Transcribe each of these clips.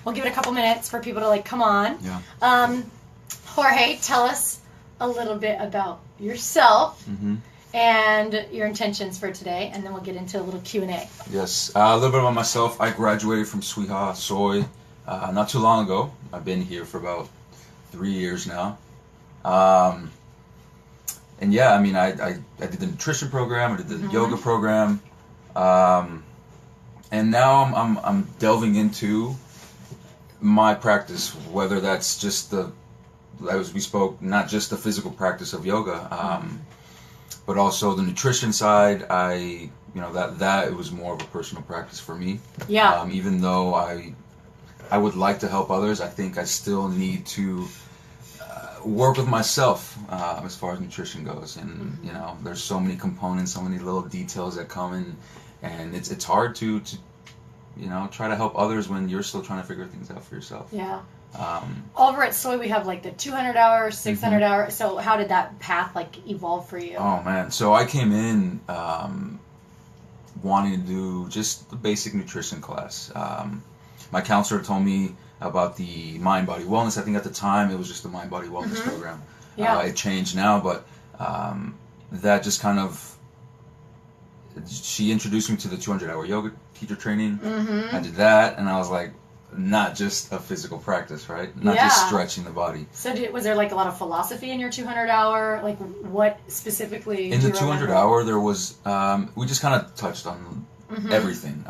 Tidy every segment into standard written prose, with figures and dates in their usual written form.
we'll give it a couple minutes for people to like come on. Yeah. Jorge, tell us a little bit about yourself and your intentions for today, and then we'll get into a little Q&A. Yes, a little bit about myself. I graduated from SWIHA, SOY, not too long ago. I've been here for about 3 years now. And yeah, I mean, I did the nutrition program, I did the yoga program, and now I'm delving into my practice, whether that's just as we spoke, not just the physical practice of yoga, but also the nutrition side. That it was more of a personal practice for me. Yeah. Even though I would like to help others, I think I still need to work with myself as far as nutrition goes. And you know, there's so many components, so many little details that come in, and it's hard to you know, try to help others when you're still trying to figure things out for yourself. Yeah. Over at SOY we have like the 200-hour, 600-hour. So how did that path like evolve for you? Oh man, so I came in wanting to do just the basic nutrition class. My counselor told me about the mind-body wellness. I think at the time it was just the mind-body wellness program. Yeah. It changed now, but that just kind of, she introduced me to the 200-hour yoga teacher training. I did that, and I was like, not just a physical practice, right? Not just stretching the body. So was there like a lot of philosophy in your 200-hour? Like what specifically? In the 200-hour, there was, we just kind of touched on everything.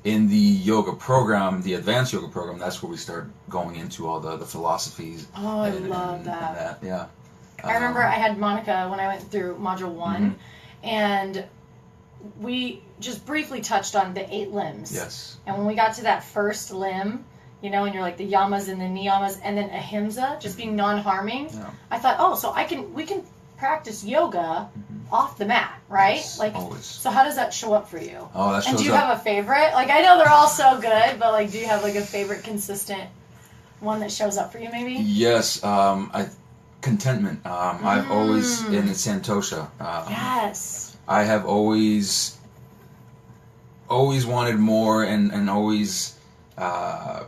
In the yoga program, the advanced yoga program, that's where we start going into all the philosophies. Oh, I love that. Yeah. I remember I had Monica when I went through Module 1, and we just briefly touched on the 8 limbs. Yes. And when we got to that first limb, you know, and you're like the yamas and the niyamas, and then ahimsa, just being non-harming, I thought, oh, so we can practice yoga off the mat, right? Yes, like, always. So how does that show up for you? Oh, that shows up. And do you have a favorite? Like, I know they're all so good, but like, do you have like a favorite consistent one that shows up for you, maybe? Yes. Contentment. I've always, in the Santosha. Yes. I have always wanted more, and always, I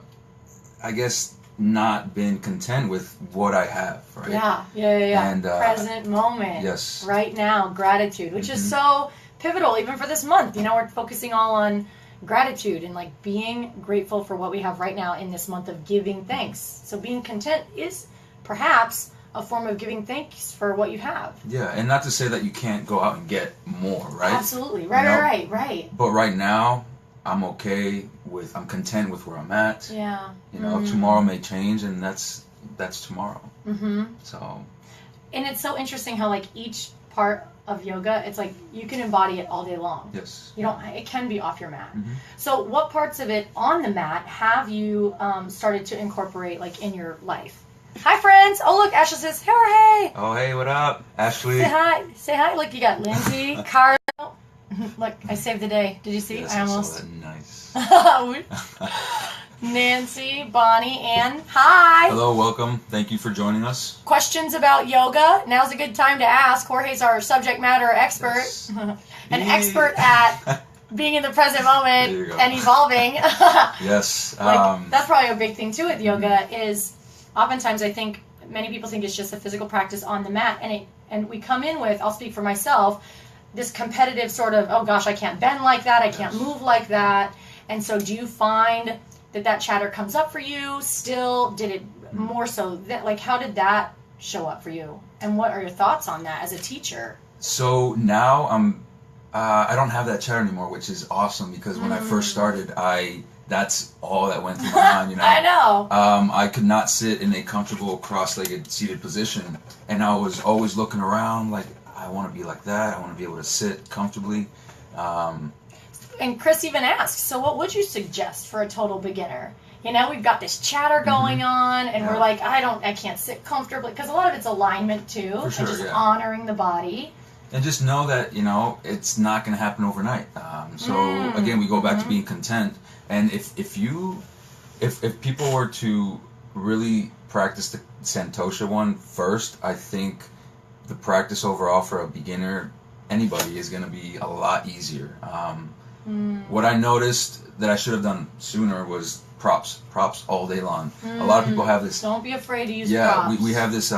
guess, not been content with what I have, right? Yeah. And, present moment. Yes. Right now, gratitude, which is so pivotal even for this month. You know, we're focusing all on gratitude and like being grateful for what we have right now in this month of giving thanks. So being content is perhaps a form of giving thanks for what you have. Yeah, and not to say that you can't go out and get more, right? Absolutely. Right. But right now, I'm content with where I'm at. Yeah. You know, tomorrow may change, and that's tomorrow. So. And it's so interesting how like each part of yoga, it's like you can embody it all day long. Yes. It can be off your mat. So what parts of it on the mat have you started to incorporate like in your life? Hi, friends. Oh, look, Ashley says, Jorge. Oh, hey, what up? Ashley. Say hi. Look, you got Lindsay, Carlo. Look, I saved the day. Did you see? Yes, I almost. I saw that. Nice. Nancy, Bonnie, Ann. Hi. Hello, welcome. Thank you for joining us. Questions about yoga? Now's a good time to ask. Jorge's our subject matter expert. Yes. An expert at being in the present moment and evolving. Yes. That's probably a big thing, too, with yoga is... Oftentimes, I think many people think it's just a physical practice on the mat, and we come in with, I'll speak for myself, this competitive sort of, oh gosh, I can't bend like that, I can't move like that, and so do you find that chatter comes up for you still? Did it more so, like how did that show up for you? And what are your thoughts on that as a teacher? So now I don't have that chatter anymore, which is awesome, because when I first started, that's all that went through my mind, you know. I know. I could not sit in a comfortable cross-legged seated position, and I was always looking around like, I want to be like that. I want to be able to sit comfortably. And Chris even asked, so what would you suggest for a total beginner? You know, we've got this chatter going on, and we're like, I can't sit comfortably, because a lot of it's alignment too, for sure, and just honoring the body. And just know that, you know, it's not going to happen overnight. So again, we go back to being content. And if people were to really practice the Santosha one first, I think the practice overall for a beginner, anybody, is going to be a lot easier. What I noticed that I should have done sooner was props all day long. A lot of people have this. Don't be afraid to use props. Yeah, we have this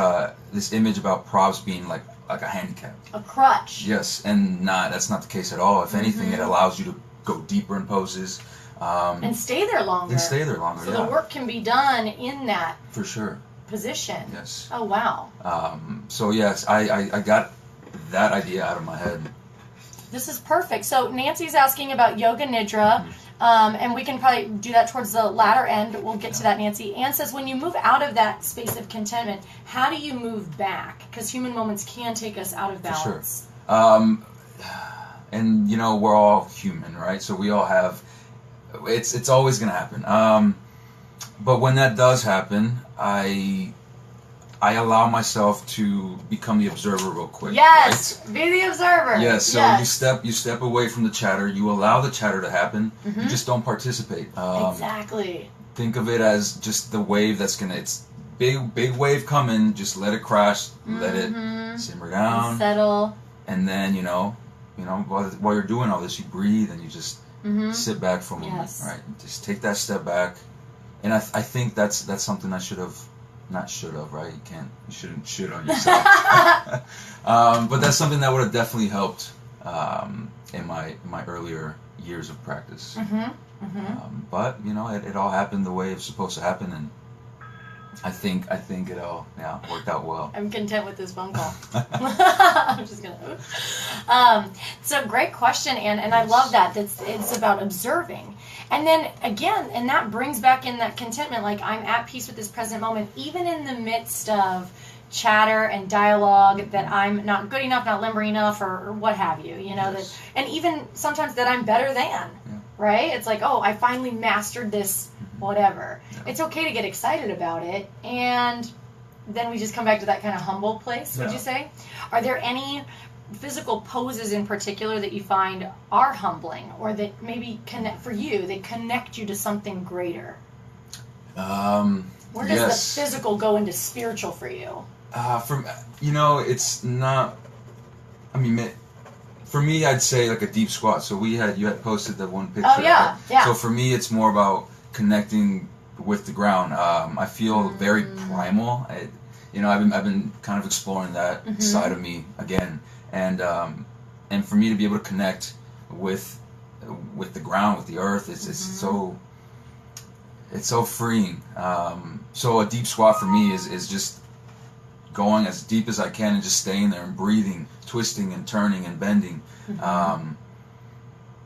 this image about props being like a handicap. A crutch. Yes, and that's not the case at all. If anything, it allows you to go deeper in poses. And stay there longer. So the work can be done in that. For sure. Position. Yes. Oh, wow. So yes, I got that idea out of my head. This is perfect. So Nancy's asking about yoga nidra, and we can probably do that towards the latter end. We'll get to that, Nancy. Anne says, when you move out of that space of contentment, how do you move back? Because human moments can take us out of balance. For sure. And you know, we're all human, right? So we all have. It's always gonna happen. But when that does happen, I allow myself to become the observer real quick. Yes, right? Be the observer. Yes, so yes. you step away from the chatter. You allow the chatter to happen. Mm-hmm. You just don't participate. Exactly. Think of it as just the wave that's gonna. It's big wave coming. Just let it crash. Let it simmer down. And settle. And then you know, while you're doing all this, you breathe and you just sit back for a moment. Yes. Right. Just take that step back. And I think that's something I right? You shouldn't shit on yourself. But that's something that would have definitely helped in my earlier years of practice. But you know, it all happened the way it's supposed to happen, and I think it all worked out well. I'm content with this phone call. I'm just gonna. So great question, Anne, and I love that. It's about observing, and then again, and that brings back in that contentment. Like I'm at peace with this present moment, even in the midst of chatter and dialogue that I'm not good enough, not limber enough, or what have you. You know that, and even sometimes that I'm better than. Yeah. Right? It's like, oh, I finally mastered this. Whatever. Yeah. It's okay to get excited about it, and then we just come back to that kind of humble place, would you say? Are there any physical poses in particular that you find are humbling, or that maybe they connect you to something greater? Where does the physical go into spiritual for you? It's not, for me, I'd say like a deep squat. So you had posted that one picture. Oh, yeah, yeah. So for me, it's more about connecting with the ground. I feel very primal. I've been kind of exploring that side of me again, and for me to be able to connect with the ground, with the earth, it's so freeing. So a deep squat for me is just going as deep as I can and just staying there and breathing, twisting and turning and bending.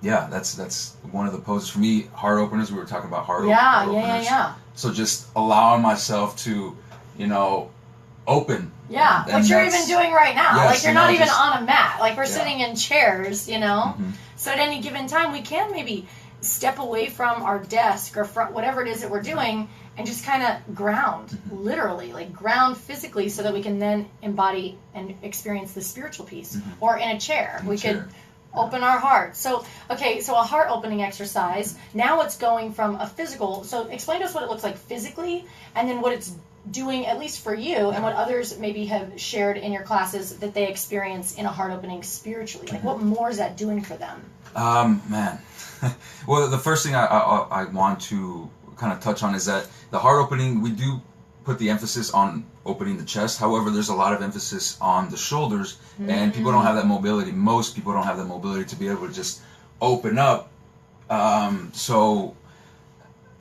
That's one of the poses for me. Heart openers. We were talking about heart openers. Yeah. So just allowing myself to, open. Yeah, which you're even doing right now. Yes, like you're not even on a mat. Like we're sitting in chairs, So at any given time, we can maybe step away from our desk or from whatever it is that we're doing and just kind of ground, literally, like ground physically, so that we can then embody and experience the spiritual piece. Or in a chair, we could open our heart. So a heart opening exercise. Now it's going from a physical. So explain to us what it looks like physically, and then what it's doing, at least for you, and what others maybe have shared in your classes that they experience in a heart opening spiritually. Like what more is that doing for them? Man. Well, the first thing I want to kind of touch on is that the heart opening, we do put the emphasis on opening the chest. However, there's a lot of emphasis on the shoulders, and people don't have that mobility. Most people don't have that mobility to be able to just open up. So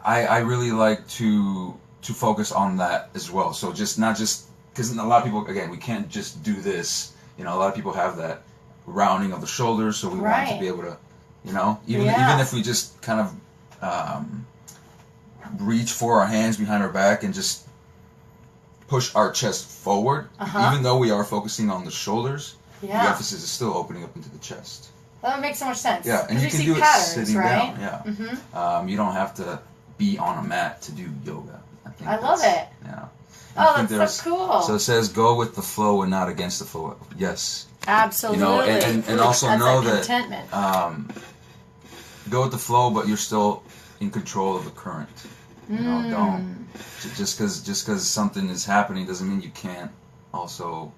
I really like to focus on that as well. So not just because a lot of people, again, we can't just do this. A lot of people have that rounding of the shoulders, so we want to be able to, even if we just kind of reach for our hands behind our back and just push our chest forward, even though we are focusing on the shoulders, the emphasis is still opening up into the chest. That makes so much sense. Yeah, and you can do it sitting down. Yeah. You don't have to be on a mat to do yoga. I love it. Yeah. Oh, that's so cool. So it says, go with the flow and not against the flow. Yes. Absolutely. And also that's know that that contentment. Go with the flow, but you're still in control of the current. Don't just because something is happening doesn't mean you can't also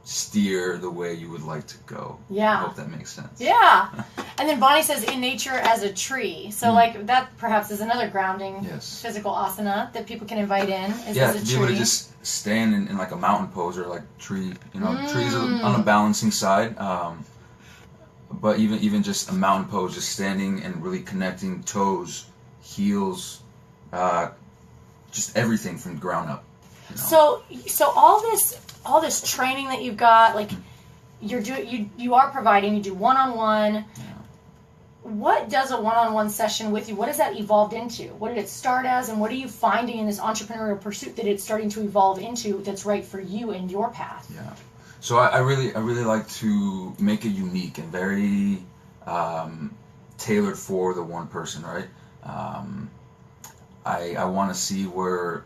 steer the way you would like to go. Yeah. I hope that makes sense. Yeah. And then Bonnie says, in nature as a tree. So like that perhaps is another grounding physical asana that people can invite in. Is as a to be tree. able to just stand in like a mountain pose or like tree. You know, trees are on the balancing side. But even just a mountain pose, just standing and really connecting toes, heels, just everything from the ground up. You know? So all this training that you've got, like you are providing. You do one-on-one. Yeah. What does a one-on-one session with you? What has that evolved into? What did it start as, and what are you finding in this entrepreneurial pursuit that it's starting to evolve into that's right for you and your path? Yeah. So I really like to make it unique and very tailored for the one person, right? I want to see where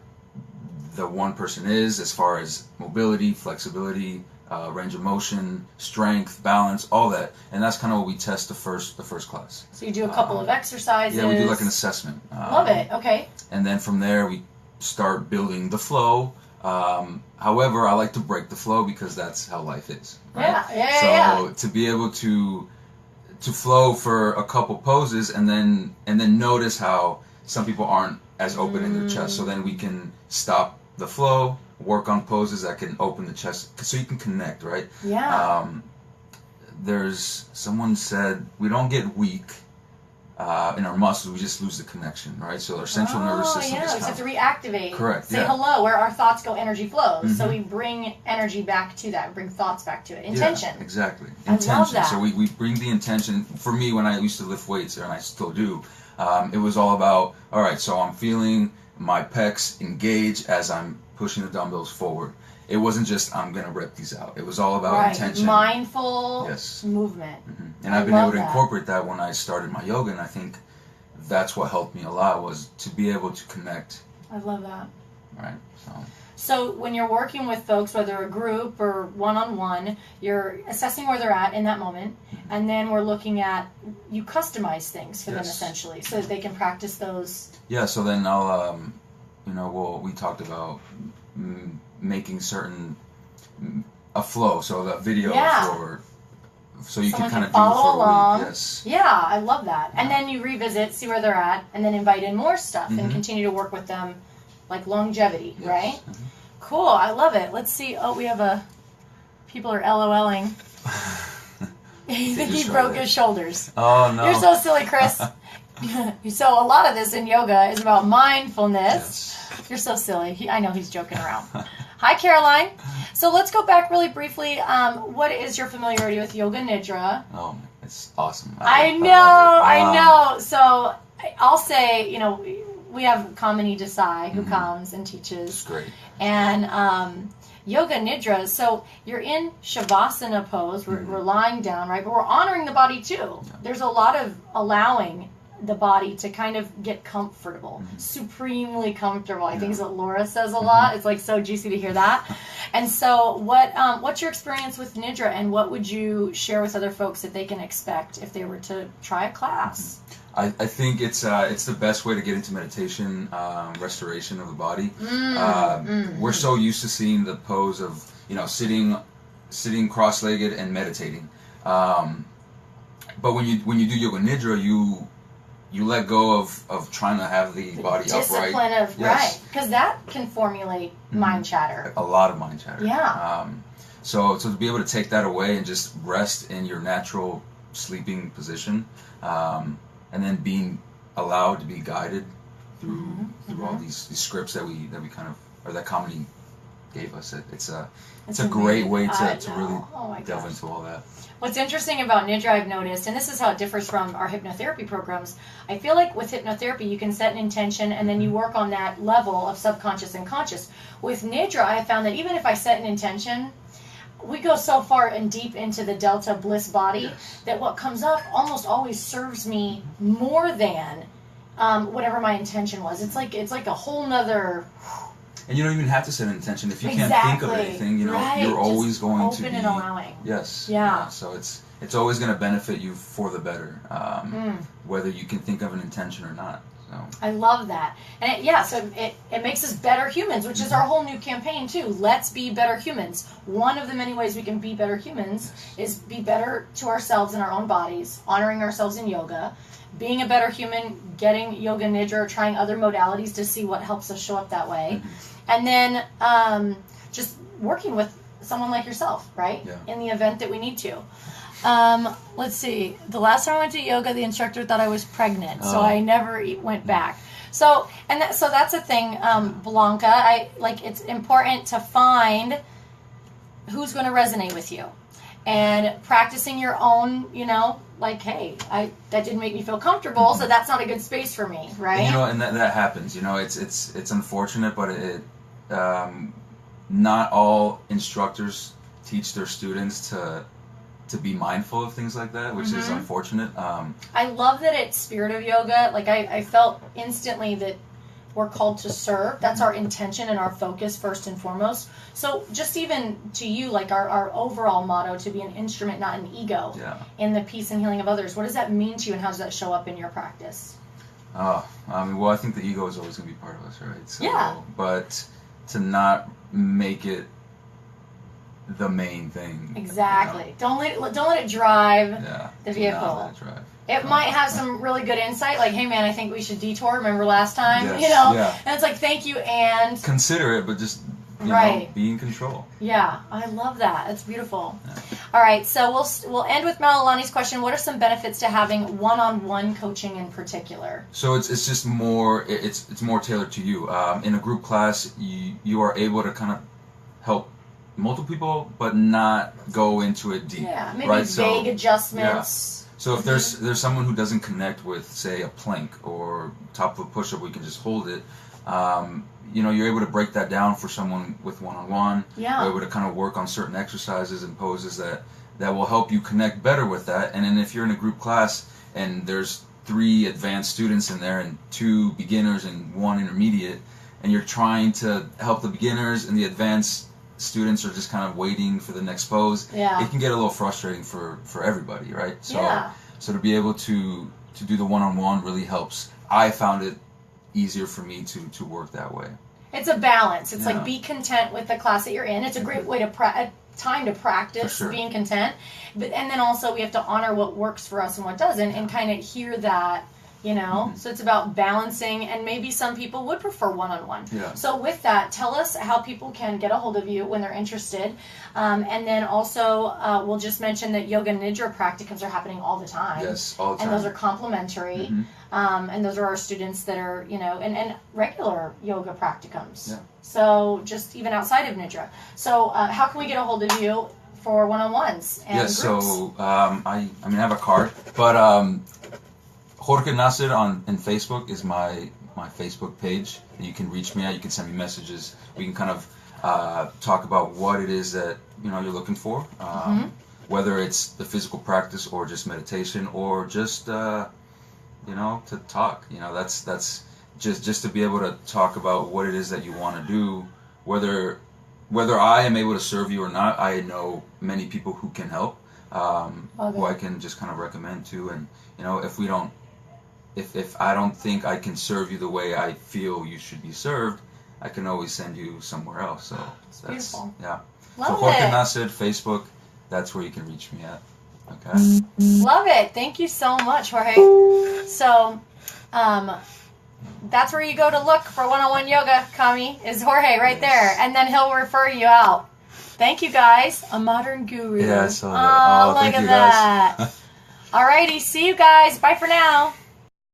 the one person is as far as mobility, flexibility, range of motion, strength, balance, all that, and that's kind of what we test the first class. So you do a couple of exercises. Yeah, we do like an assessment. Love it. Okay. And then from there we start building the flow. However, I like to break the flow because that's how life is. Right? So to be able to flow for a couple poses and then notice how some people aren't as open in their chest. So then we can stop the flow, work on poses that can open the chest so you can connect, right? Yeah. Someone said we don't get weak in our muscles, we just lose the connection, right? So our central nervous system we just have to reactivate. Correct. Say hello, where our thoughts go, energy flows. So we bring energy back to that, bring thoughts back to it. Intention. Yeah, exactly. Intention. I love that. So we bring the intention. For me, when I used to lift weights, and I still do, it was all about, all right, so I'm feeling my pecs engage as I'm pushing the dumbbells forward. It wasn't just, I'm going to rep these out. It was all about intention. Mindful movement. And I've been able to incorporate that when I started my yoga, and I think that's what helped me a lot, was to be able to connect. I love that. Right. So when you're working with folks, whether a group or one-on-one, you're assessing where they're at in that moment, and then we're looking at, you customize things for them essentially, so that they can practice those. Yeah, so then I'll, we talked about making a flow, so that video so you can kind of follow along. Yes. Yeah, I love that. And then you revisit, see where they're at, and then invite in more stuff and continue to work with them, like longevity, right? Cool, I love it. Let's see. Oh, we have people are LOLing. You think he broke his shoulders. Oh, no. You're so silly, Chris. So a lot of this in yoga is about mindfulness. You're so silly. I know he's joking around. Hi, Caroline. So let's go back really briefly. What is your familiarity with Yoga Nidra? Oh, it's awesome. I know. So I'll say, we have Kamini Desai who comes and teaches. It's great. And Yoga Nidra, so you're in Shavasana pose. We're lying down, right? But we're honoring the body too. Yeah. There's a lot of allowing the body to kind of get comfortable, supremely comfortable. I think is what Laura says a lot. It's like so juicy to hear that. And so what's your experience with Nidra, and what would you share with other folks that they can expect if they were to try a class? I think it's the best way to get into meditation, restoration of the body. We're so used to seeing the pose of sitting cross-legged and meditating, but when you do Yoga Nidra, you let go of trying to have the body upright. Right, because that can formulate mind chatter. A lot of mind chatter. Yeah. So to be able to take that away and just rest in your natural sleeping position, and then being allowed to be guided through all these scripts that we kind of, or that Kamini gave us. It's a great way to really delve into all that. What's interesting about Nidra, I've noticed, and this is how it differs from our hypnotherapy programs, I feel like with hypnotherapy you can set an intention and then you work on that level of subconscious and conscious. With Nidra, I have found that even if I set an intention, we go so far and deep into the Delta bliss body that what comes up almost always serves me more than whatever my intention was. It's like a whole nother... And you don't even have to set an intention. If you can't think of anything, you're always going to be open and allowing. Yes. Yeah. So it's always going to benefit you for the better, whether you can think of an intention or not. So. I love that. And so it makes us better humans, which is our whole new campaign too. Let's be better humans. One of the many ways we can be better humans is be better to ourselves and our own bodies, honoring ourselves in yoga, being a better human, getting yoga nidra, or trying other modalities to see what helps us show up that way. And then just working with someone like yourself, right? Yeah. In the event that we need to. Let's see. The last time I went to yoga, the instructor thought I was pregnant, so I never went back. So that's a thing, Blanca. It's important to find who's going to resonate with you, and practicing your own. Hey, that didn't make me feel comfortable, so that's not a good space for me, right? And that happens. It's unfortunate, but not all instructors teach their students to be mindful of things like that, which is unfortunate. I love that it's Spirit of Yoga. I felt instantly that we're called to serve. That's our intention and our focus first and foremost. So just even to you, our overall motto, to be an instrument, not an ego, in the peace and healing of others. What does that mean to you, and how does that show up in your practice? I think the ego is always going to be part of us, right? So, but to not make it the main thing. Exactly. Don't let it drive the vehicle. Not let it drive. It might have some really good insight, hey man, I think we should detour. Remember last time? Yes, And it's thank you, and consider it, but just be in control. Yeah, I love that. It's beautiful. Yeah. All right, so we'll end with Malalani's question. What are some benefits to having one-on-one coaching in particular? So it's just more it's more tailored to you. In a group class, you are able to kind of help multiple people, but not go into it deep. Yeah, maybe vague adjustments. Yeah. So if there's someone who doesn't connect with, say, a plank or top of a push-up where you can just hold it, you're able to break that down for someone with one-on-one. Yeah. You're able to kind of work on certain exercises and poses that will help you connect better with that. And then if you're in a group class and there's 3 advanced students in there and 2 beginners and 1 intermediate, and you're trying to help the beginners and the advanced students are just kind of waiting for the next pose, it can get a little frustrating for everybody, right? So to be able to do the one-on-one really helps. I found it easier for me to work that way. It's a balance. It's be content with the class that you're in. It's a great way to time to practice being content, and then also we have to honor what works for us and what doesn't, and kind of hear that. So it's about balancing, and maybe some people would prefer one-on-one. Yeah. So with that, tell us how people can get a hold of you when they're interested. And then also, we'll just mention that Yoga Nidra practicums are happening all the time. Yes, all the time. And those are complimentary. And those are our students that are, and regular yoga practicums. Yeah. So just even outside of Nidra. So how can we get a hold of you for one-on-ones and groups? So I have a card, but Jorge Nasser on Facebook is my Facebook page. You can reach me out. You can send me messages. We can kind of talk about what it is that you're looking for, whether it's the physical practice or just meditation or just to talk. That's just to be able to talk about what it is that you want to do. Whether I am able to serve you or not, I know many people who can help, who I can just kind of recommend to. And if I don't think I can serve you the way I feel you should be served, I can always send you somewhere else. So that's beautiful. Yeah. Love so Jorge Nasser, Facebook, that's where you can reach me at. Okay. Love it. Thank you so much, Jorge. So, that's where you go to look for one-on-one yoga, Kami, is Jorge right there. And then he'll refer you out. Thank you, guys. A modern guru. Yeah, I saw that. Look at that. Alrighty, see you guys. Bye for now.